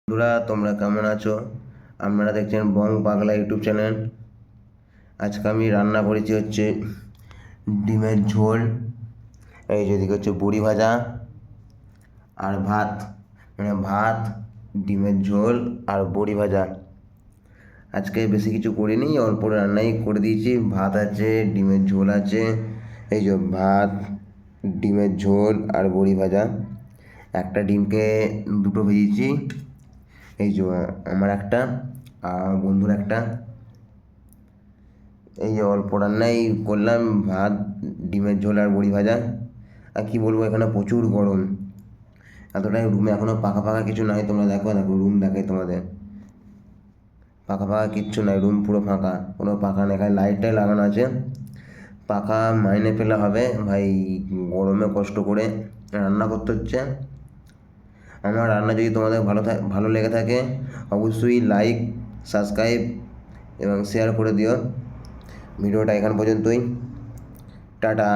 বন্ধুরা, তোমরা কেমন আছো? আপনারা দেখছেন বং পাগলা ইউটিউব চ্যানেল। আজকে আমি রান্না করেছি হচ্ছে ডিমের ঝোল, এই যেদিকে হচ্ছে বড়ি ভাজা আর ভাত, মানে ভাত, ডিমের ঝোল আর বড়ি ভাজা। আজকে বেশি কিছু করিনি, অল্প রান্নাই করে দিয়েছি। ভাত আছে, ডিমের ঝোল আছে, এই যে ভাত, ডিমের ঝোল আর বড়ি ভাজা। একটা ডিমকে দুটো ভেজেছি, এই যে আমার একটা আর বন্ধুর একটা। এই যে অল্প রান্নাই করলাম, ভাত, ডিমের ঝোল আর বড়ি ভাজা। আর কী বলবো, এখানে প্রচুর গরম, এতটাই রুমে এখনও পাখা ফাঁকা কিছু নাই। তোমরা দেখো রুম দেখাই তোমাদের, পাখা ফাঁকা কিচ্ছু নাই, রুম পুরো ফাঁকা, কোনো পাখা নেই, খালি লাইটটাই লাগানো আছে। পাখা মাইনে পেলে হবে ভাই, গরমে কষ্ট করে রান্না করতে হচ্ছে। আমার রান্না যদি তোমাদের ভালো লেগে থাকে, অবশ্যই লাইক, সাবস্ক্রাইব এবং শেয়ার করে দিও। ভিডিওটা এখান পর্যন্তই, টাটা।